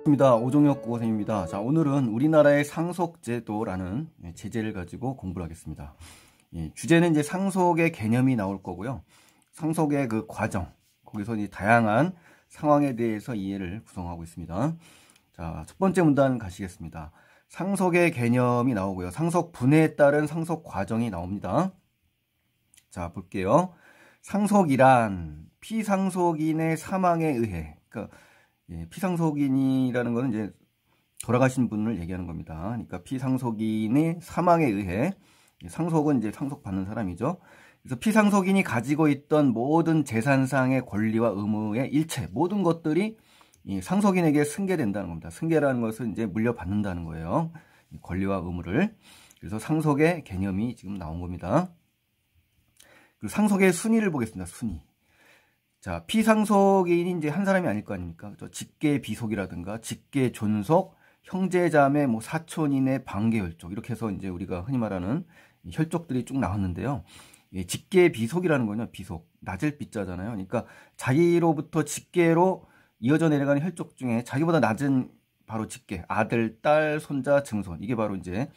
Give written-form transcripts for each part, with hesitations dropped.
입니다. 오종혁 국어선생님입니다. 자, 오늘은 우리나라의 상속제도라는 제재를 가지고 공부를 하겠습니다. 주제는 이제 상속의 개념이 나올 거고요. 상속의 그 과정, 거기서 이제 다양한 상황에 대해서 이해를 구성하고 있습니다. 자, 첫 번째 문단 가시겠습니다. 상속의 개념이 나오고요. 상속 분해에 따른 상속 과정이 나옵니다. 자, 볼게요. 상속이란 피상속인의 사망에 의해, 그러니까 피상속인이라는 것은 이제 돌아가신 분을 얘기하는 겁니다. 그러니까 피상속인의 사망에 의해, 상속은 이제 상속받는 사람이죠. 그래서 피상속인이 가지고 있던 모든 재산상의 권리와 의무의 일체, 모든 것들이 이 상속인에게 승계된다는 겁니다. 승계라는 것은 이제 물려받는다는 거예요. 권리와 의무를. 그래서 상속의 개념이 지금 나온 겁니다. 그리고 상속의 순위를 보겠습니다. 순위. 자, 피상속인이 이제 한 사람이 아닐 거 아닙니까? 직계 비속이라든가 직계 존속, 형제자매, 사촌인의 반계 혈족, 이렇게 해서 이제 우리가 흔히 말하는 혈족들이 쭉 나왔는데요. 직계 비속이라는 거는 비속, 낮을 비자잖아요. 그러니까 자기로부터 직계로 이어져 내려가는 혈족 중에 자기보다 낮은 바로 직계, 아들, 딸, 손자, 증손, 이게 바로 이제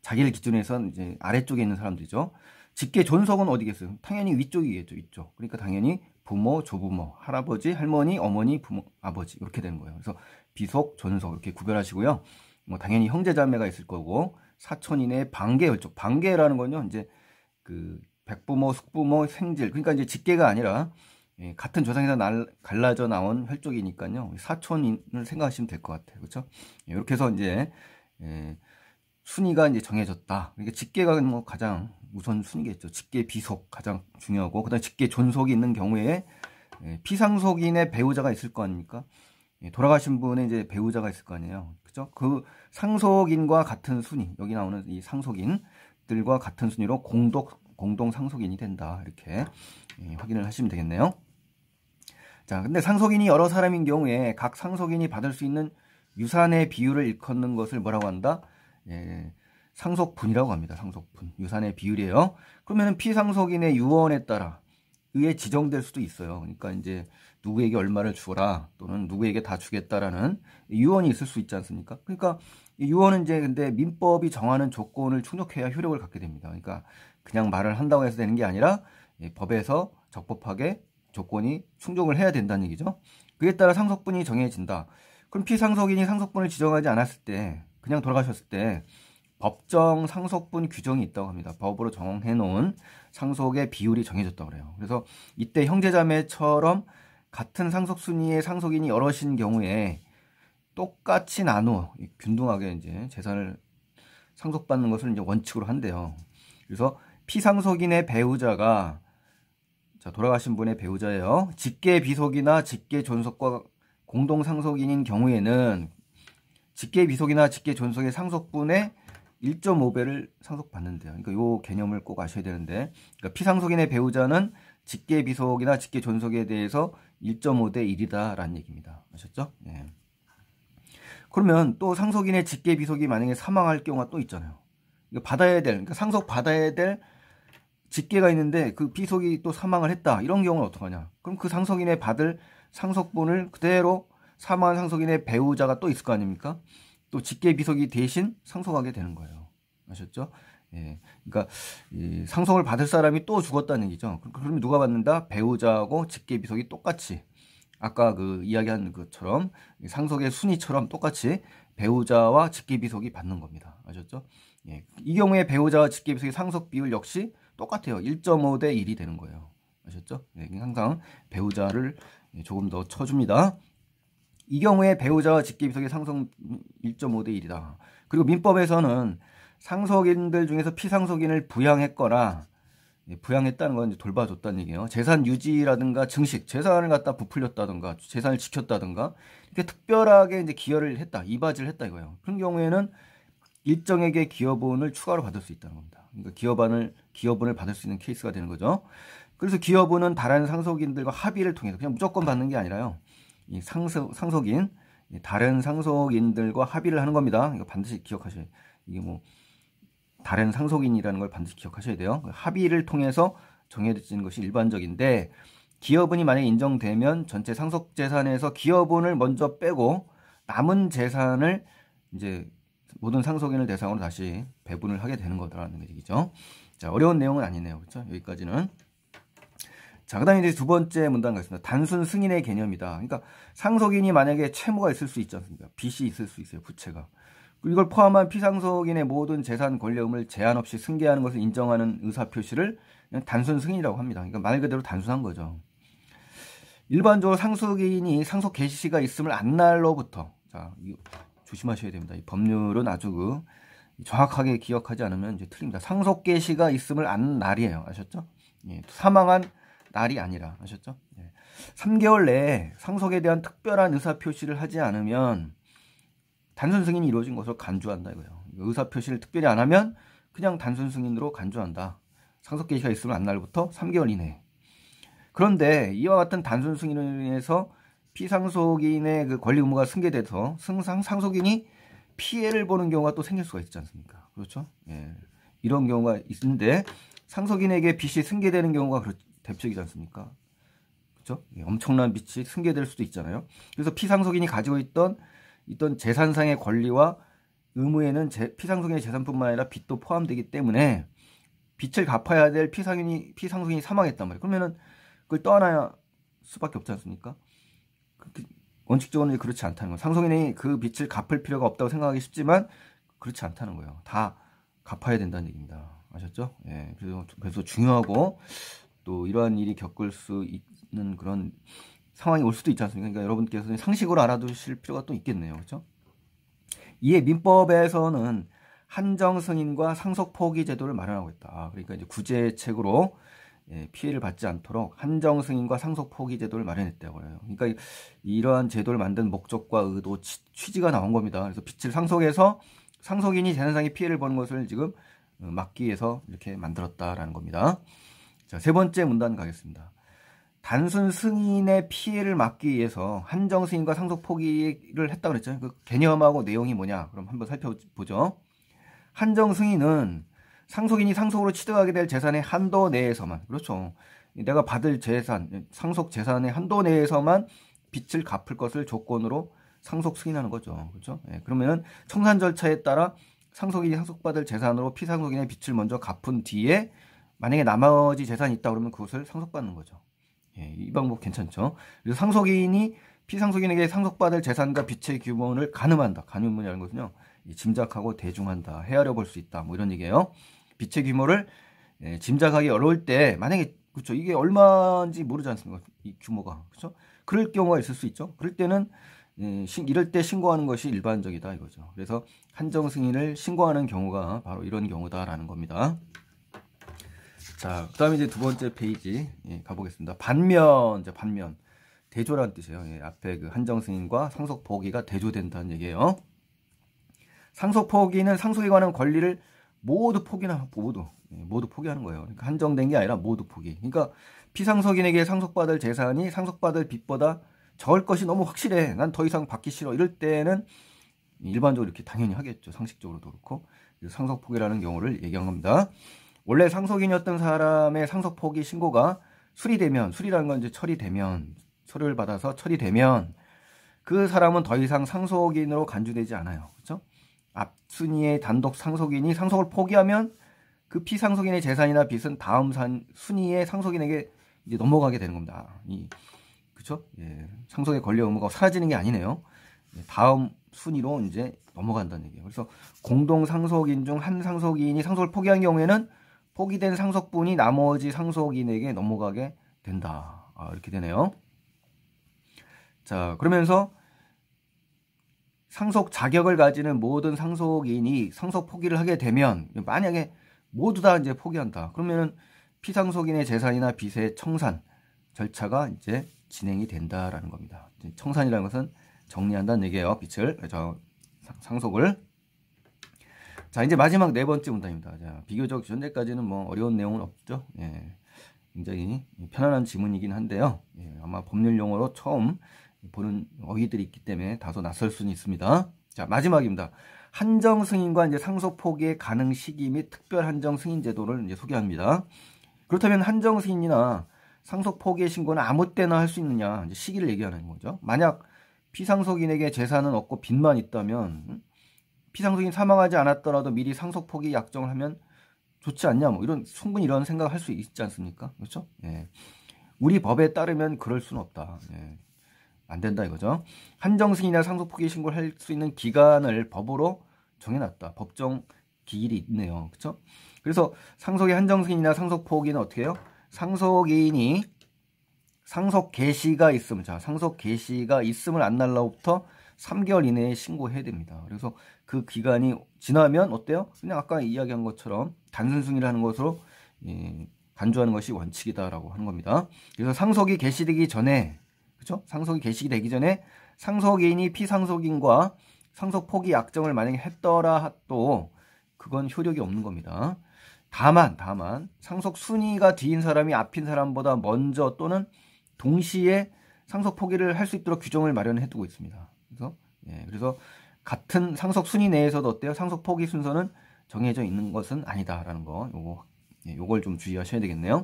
자기를 기준으로 해서 이제 아래쪽에 있는 사람들이죠. 직계 존속은 어디겠어요? 당연히 위쪽이겠죠, 위쪽. 그러니까 당연히 부모, 조부모, 할아버지, 할머니, 어머니, 부모, 아버지, 이렇게 되는 거예요. 그래서 비속, 존속 이렇게 구별하시고요. 당연히 형제자매가 있을 거고, 사촌인의 반계 혈족. 반계라는 건요, 이제 그 백부모, 숙부모, 생질, 그러니까 이제 직계가 아니라 같은 조상에서 갈라져 나온 혈족이니까요. 사촌인을 생각하시면 될 것 같아요. 그렇죠? 이렇게 해서 이제 순위가 이제 정해졌다. 그러니까 직계가 가장 우선 순위겠죠. 직계 비속 가장 중요하고, 그다음 직계 존속이 있는 경우에 피상속인의 배우자가 있을 거 아닙니까? 돌아가신 분의 이제 배우자가 있을 거 아니에요. 그죠? 그 상속인과 같은 순위, 여기 나오는 이 상속인들과 같은 순위로 공동 상속인이 된다. 이렇게 확인을 하시면 되겠네요. 자, 근데 상속인이 여러 사람인 경우에 각 상속인이 받을 수 있는 유산의 비율을 일컫는 것을 뭐라고 한다? 상속분이라고 합니다. 상속분. 유산의 비율이에요. 그러면 피상속인의 유언에 따라 의해 지정될 수도 있어요. 그러니까 이제 누구에게 얼마를 주어라, 또는 누구에게 다 주겠다라는 유언이 있을 수 있지 않습니까? 그러니까 이 유언은 이제 근데 민법이 정하는 조건을 충족해야 효력을 갖게 됩니다. 그러니까 그냥 말을 한다고 해서 되는 게 아니라 법에서 적법하게 조건이 충족을 해야 된다는 얘기죠. 그에 따라 상속분이 정해진다. 그럼 피상속인이 상속분을 지정하지 않았을 때, 그냥 돌아가셨을 때 법정 상속분 규정이 있다고 합니다. 법으로 정해 놓은 상속의 비율이 정해졌다고 그래요. 그래서 이때 형제자매처럼 같은 상속 순위의 상속인이 여럿인 경우에 똑같이 나누어 균등하게 이제 재산을 상속받는 것을 이제 원칙으로 한대요. 그래서 피상속인의 배우자가, 자, 돌아가신 분의 배우자예요. 직계 비속이나 직계 존속과 공동 상속인인 경우에는 직계 비속이나 직계 존속의 상속분의 1.5배를 상속받는데요. 그러니까 이 개념을 꼭 아셔야 되는데, 그러니까 피상속인의 배우자는 직계 비속이나 직계 존속에 대해서 1.5대 1이다라는 얘기입니다. 아셨죠? 예. 그러면 또 상속인의 직계 비속이 만약에 사망할 경우가 또 있잖아요. 이거 받아야 될, 그러니까 상속 받아야 될 직계가 있는데 그 비속이 또 사망을 했다. 이런 경우는 어떡하냐? 그럼 그 상속인의 받을 상속분을 그대로 사망한 상속인의 배우자가 또 있을 거 아닙니까? 또 직계 비속이 대신 상속하게 되는 거예요. 아셨죠? 예. 그러니까 이 상속을 받을 사람이 또 죽었다는 얘기죠. 그러면 누가 받는다? 배우자하고 직계 비속이 똑같이, 아까 그 이야기한 것처럼 상속의 순위처럼 똑같이 배우자와 직계 비속이 받는 겁니다. 아셨죠? 예. 이 경우에 배우자와 직계 비속의 상속 비율 역시 똑같아요. 1.5대 1이 되는 거예요. 아셨죠? 예. 항상 배우자를 조금 더 쳐줍니다. 이 경우에 배우자와 직계 비속의 상속 1.5대 1이다. 그리고 민법에서는 상속인들 중에서 피상속인을 부양했거나, 부양했다는 건 이제 돌봐줬다는 얘기예요. 재산 유지라든가 증식, 재산을 갖다 부풀렸다든가, 재산을 지켰다든가, 이렇게 특별하게 이제 기여를 했다, 이바지를 했다 이거예요. 그런 경우에는 일정액의 기여분을 추가로 받을 수 있다는 겁니다. 그러니까 기여분을 받을 수 있는 케이스가 되는 거죠. 그래서 기여분은 다른 상속인들과 합의를 통해서 그냥 무조건 받는 게 아니라요. 이 상속인, 다른 상속인들과 합의를 하는 겁니다. 이거 반드시 기억하셔야 돼요. 이게 다른 상속인이라는 걸 반드시 기억하셔야 돼요. 합의를 통해서 정해진 것이 일반적인데, 기여분이 만약에 인정되면 전체 상속재산에서 기여분을 먼저 빼고 남은 재산을 이제 모든 상속인을 대상으로 다시 배분을 하게 되는 거다라는 얘기죠. 자, 어려운 내용은 아니네요. 그렇죠? 여기까지는. 자, 그다음에 이제 두 번째 문단 가겠습니다. 단순 승인의 개념이다. 그러니까 상속인이 만약에 채무가 있을 수 있지 않습니까? 빚이 있을 수 있어요. 부채가. 이걸 포함한 피상속인의 모든 재산 권리금을 제한 없이 승계하는 것을 인정하는 의사표시를 그냥 단순 승인이라고 합니다. 그러니까 말 그대로 단순한 거죠. 일반적으로 상속인이 상속 개시가 있음을 안 날로부터, 자, 조심하셔야 됩니다. 이 법률은 아주 정확하게 기억하지 않으면 이제 틀립니다. 상속 개시가 있음을 안 날이에요. 아셨죠? 예, 사망한 날이 아니라. 아셨죠? 예. 3개월 내에 상속에 대한 특별한 의사표시를 하지 않으면 단순 승인이 이루어진 것으로 간주한다 이거예요. 의사표시를 특별히 안 하면 그냥 단순 승인으로 간주한다. 상속 개시가 있으면 안 날부터 3개월 이내. 그런데 이와 같은 단순 승인으로 인해서 피상속인의 그 권리 의무가 승계돼서 상속인이 피해를 보는 경우가 또 생길 수가 있지 않습니까? 그렇죠? 예. 이런 경우가 있는데 상속인에게 빚이 승계되는 경우가 대표적이지 않습니까? 그렇죠? 예. 엄청난 빚이 승계될 수도 있잖아요. 그래서 피상속인이 가지고 있던 재산상의 권리와 의무에는 피상속인의 재산뿐만 아니라 빚도 포함되기 때문에 빚을 갚아야 될 피상속인이 사망했단 말이에요. 그러면은 그걸 떠안아야 수밖에 없지 않습니까? 원칙적으로는 그렇지 않다는 거예요. 상속인이 그 빚을 갚을 필요가 없다고 생각하기 쉽지만 그렇지 않다는 거예요. 다 갚아야 된다는 얘기입니다. 아셨죠? 예, 그래서 중요하고 또 이러한 일이 겪을 수 있는 그런 상황이 올 수도 있지 않습니까? 그러니까 여러분께서는 상식으로 알아두실 필요가 또 있겠네요. 그렇죠? 이에 민법에서는 한정 승인과 상속 포기 제도를 마련하고 있다. 그러니까 이제 구제책으로 피해를 받지 않도록 한정 승인과 상속 포기 제도를 마련했다고 해요. 그러니까 이러한 제도를 만든 목적과 의도, 취지가 나온 겁니다. 그래서 빚을 상속해서 상속인이 재산상의 피해를 보는 것을 지금 막기 위해서 이렇게 만들었다라는 겁니다. 자, 세 번째 문단 가겠습니다. 단순 승인의 피해를 막기 위해서 한정 승인과 상속 포기를 했다고 그랬잖아요. 그 개념하고 내용이 뭐냐? 그럼 한번 살펴보죠. 한정 승인은 상속인이 상속으로 취득하게 될 재산의 한도 내에서만, 그렇죠. 내가 받을 재산, 상속 재산의 한도 내에서만 빚을 갚을 것을 조건으로 상속 승인하는 거죠. 그렇죠. 예, 그러면은 청산 절차에 따라 상속인이 상속받을 재산으로 피상속인의 빚을 먼저 갚은 뒤에 만약에 나머지 재산이 있다 그러면 그것을 상속받는 거죠. 예, 이 방법 괜찮죠. 그래서 상속인이 피상속인에게 상속받을 재산과 빚의 규모를 가늠한다. 가늠이라는 것은요, 짐작하고 대중한다, 헤아려 볼 수 있다, 뭐 이런 얘기예요. 빚의 규모를 짐작하기 어려울 때, 만약에 그렇죠, 이게 얼마인지 모르지 않습니까? 이 규모가. 그렇죠? 그럴 경우가 있을 수 있죠. 그럴 때는 이럴 때 신고하는 것이 일반적이다 이거죠. 그래서 한정 승인을 신고하는 경우가 바로 이런 경우다라는 겁니다. 자, 그다음에 이제 두 번째 페이지 가보겠습니다. 반면, 이제 반면 대조라는 뜻이에요. 예, 앞에 그 한정 승인과 상속 포기가 대조된다는 얘기예요. 상속 포기는 상속에 관한 권리를 모두 포기하는 거예요. 그러니까 한정된 게 아니라 모두 포기. 그러니까 피상속인에게 상속받을 재산이 상속받을 빚보다 적을 것이 너무 확실해. 난 더 이상 받기 싫어. 이럴 때는 일반적으로 이렇게 당연히 하겠죠. 상식적으로도 그렇고. 상속 포기라는 경우를 얘기한 겁니다. 원래 상속인이었던 사람의 상속 포기 신고가 수리되면, 수리라는 건 이제 처리되면, 서류를 받아서 처리되면 그 사람은 더 이상 상속인으로 간주되지 않아요. 그렇죠? 앞 순위의 단독 상속인이 상속을 포기하면 그 피상속인의 재산이나 빚은 다음 순위의 상속인에게 이제 넘어가게 되는 겁니다. 그렇죠? 예, 상속의 권리 의무가 사라지는 게 아니네요. 다음 순위로 이제 넘어간다는 얘기예요. 그래서 공동 상속인 중 한 상속인이 상속을 포기한 경우에는 포기된 상속분이 나머지 상속인에게 넘어가게 된다. 이렇게 되네요. 자, 그러면서 상속 자격을 가지는 모든 상속인이 상속 포기를 하게 되면, 만약에 모두 다 이제 포기한다. 그러면은 피상속인의 재산이나 빚의 청산 절차가 이제 진행이 된다라는 겁니다. 청산이라는 것은 정리한다는 얘기예요. 빚을, 상속을. 자, 이제 마지막 네 번째 문단입니다. 자, 비교적 현재까지는 뭐 어려운 내용은 없죠. 예, 굉장히 편안한 지문이긴 한데요. 예, 아마 법률 용어로 처음 보는 어휘들이 있기 때문에 다소 낯설 수는 있습니다. 자, 마지막입니다. 한정 승인과 이제 상속 포기의 가능 시기 및 특별 한정 승인 제도를 이제 소개합니다. 그렇다면 한정 승인이나 상속 포기의 신고는 아무 때나 할 수 있느냐, 이제 시기를 얘기하는 거죠. 만약 피상속인에게 재산은 없고 빚만 있다면 피상속인 사망하지 않았더라도 미리 상속 포기 약정을 하면 좋지 않냐, 뭐 이런 충분히 이런 생각을 할 수 있지 않습니까? 그렇죠? 예. 우리 법에 따르면 그럴 수는 없다. 예. 안 된다 이거죠. 한정 승인이나 상속 포기 신고를 할 수 있는 기간을 법으로 정해놨다. 법정 기일이 있네요. 그렇죠? 그래서 상속의 한정 승인이나 상속 포기는 어떻게 해요? 상속인이 상속 개시가 있으면, 자, 상속 개시가 있음을 안 날로부터 3개월 이내에 신고해야 됩니다. 그래서 그 기간이 지나면 어때요? 그냥 아까 이야기한 것처럼 단순 승인을 하는 것으로 간주하는 것이 원칙이다라고 하는 겁니다. 그래서 상속이 개시되기 전에, 그렇죠? 상속이 개시되기 전에 상속인이 피상속인과 상속 포기 약정을 만약에 했더라 도 그건 효력이 없는 겁니다. 다만 상속 순위가 뒤인 사람이 앞인 사람보다 먼저 또는 동시에 상속 포기를 할 수 있도록 규정을 마련해 두고 있습니다. 그래서 같은 상속 순위 내에서도 어때요? 상속 포기 순서는 정해져 있는 것은 아니다라는 거, 요걸 좀 주의하셔야 되겠네요.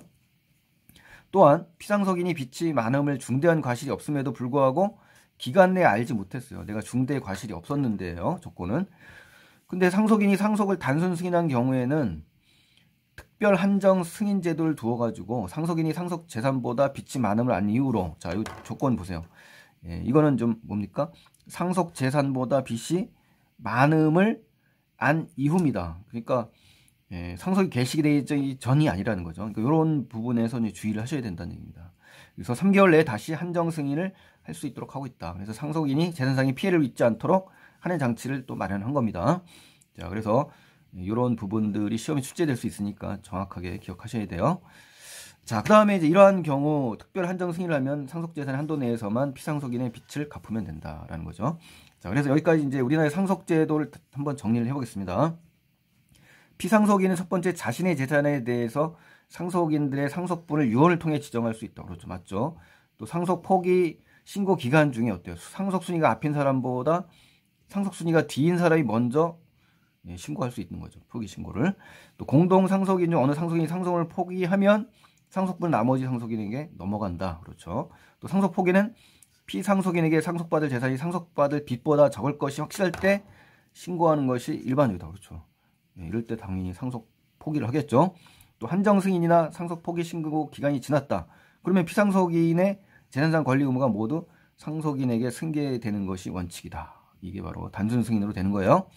또한 피상속인이 빚이 많음을 중대한 과실이 없음에도 불구하고 기간 내에 알지 못했어요. 내가 중대 과실이 없었는데요. 조건은. 근데 상속인이 상속을 단순 승인한 경우에는 특별 한정 승인 제도를 두어가지고 상속인이 상속 재산보다 빚이 많음을 안 이유로, 자, 이 조건 보세요. 이거는 좀 뭡니까? 상속 재산보다 빚이 많음을 안 이후입니다. 그러니까 상속이 개시되기 전이 아니라는 거죠. 그러니까 이런 부분에서 주의를 하셔야 된다는 얘기입니다. 그래서 3개월 내에 다시 한정 승인을 할 수 있도록 하고 있다. 그래서 상속인이 재산상의 피해를 입지 않도록 하는 장치를 또 마련한 겁니다. 자, 그래서 이런 부분들이 시험에 출제될 수 있으니까 정확하게 기억하셔야 돼요. 자, 그 다음에 이제 이러한 경우 특별 한정 승인을 하면 상속재산 한도 내에서만 피상속인의 빚을 갚으면 된다라는 거죠. 자, 그래서 여기까지 이제 우리나라의 상속제도를 한번 정리를 해보겠습니다. 피상속인은 첫 번째 자신의 재산에 대해서 상속인들의 상속분을 유언을 통해 지정할 수 있다. 그렇죠. 맞죠. 또 상속 포기 신고 기간 중에 어때요? 상속순위가 앞인 사람보다 상속순위가 뒤인 사람이 먼저 신고할 수 있는 거죠. 포기 신고를. 또 공동 상속인 중 어느 상속인이 상속을 포기하면 상속분 나머지 상속인에게 넘어간다. 그렇죠. 또 상속 포기는 피상속인에게 상속받을 재산이 상속받을 빚보다 적을 것이 확실할 때 신고하는 것이 일반적이다. 그렇죠. 이럴 때 당연히 상속 포기를 하겠죠. 또 한정 승인이나 상속 포기 신고 기간이 지났다. 그러면 피상속인의 재산상 권리 의무가 모두 상속인에게 승계되는 것이 원칙이다. 이게 바로 단순 승인으로 되는 거예요.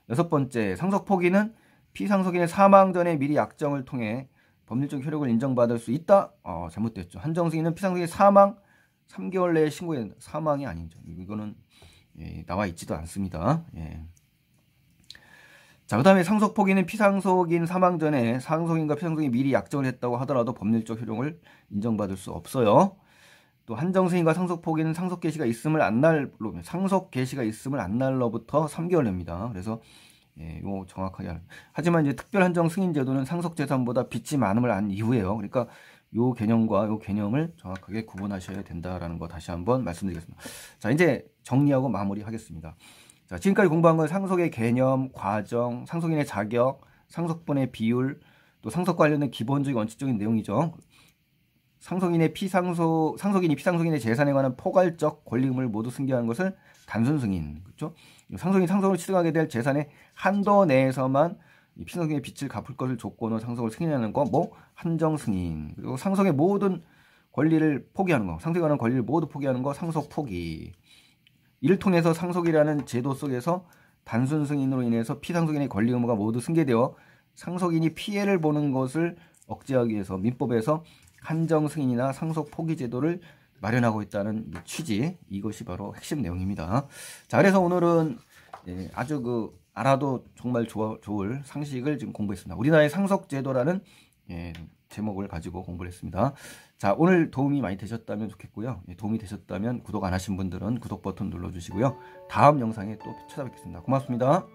6번째, 상속 포기는 피상속인의 사망 전에 미리 약정을 통해 법률적 효력을 인정받을 수 있다. 잘못됐죠. 한정 승인은 피상속인의 사망 3개월 내에 신고해야 된다. 사망이 아니죠. 이거는 나와 있지도 않습니다. 자, 그 다음에 상속 포기는 피상속인 사망 전에 상속인과 피상속인이 미리 약정을 했다고 하더라도 법률적 효력을 인정받을 수 없어요. 또 한정 승인과 상속 포기는 상속 개시가 있음을 안 날로부터 3개월 냅니다. 그래서 이거 정확하게 하지만 이제 특별 한정 승인 제도는 상속 재산보다 빚이 많음을 안 이후에요. 그러니까 요 개념과 요 개념을 정확하게 구분하셔야 된다라는 거 다시 한번 말씀드리겠습니다. 자, 이제 정리하고 마무리하겠습니다. 자, 지금까지 공부한 건 상속의 개념, 과정, 상속인의 자격, 상속분의 비율, 또 상속 관련된 기본적인 원칙적인 내용이죠. 상속인이 피상속인의 재산에 관한 포괄적 권리 의무를 모두 승계하는 것을 단순 승인, 그렇죠? 상속인이 상속을 취득하게 될 재산의 한도 내에서만 피상속인의 빚을 갚을 것을 조건으로 상속을 승인하는 거, 한정 승인. 그리고 상속의 모든 권리를 포기하는 거, 상속에 관한 권리를 모두 포기하는 거, 상속 포기. 이를 통해서 상속이라는 제도 속에서 단순 승인으로 인해서 피상속인의 권리 의무가 모두 승계되어 상속인이 피해를 보는 것을 억제하기 위해서 민법에서 한정 승인이나 상속 포기 제도를 마련하고 있다는 취지, 이것이 바로 핵심 내용입니다. 자, 그래서 오늘은 아주 알아도 정말 좋을 상식을 지금 공부했습니다. 우리나라의 상속 제도라는 제목을 가지고 공부를 했습니다. 자, 오늘 도움이 많이 되셨다면 좋겠고요. 도움이 되셨다면 구독 안 하신 분들은 구독 버튼 눌러주시고요. 다음 영상에 또 찾아뵙겠습니다. 고맙습니다.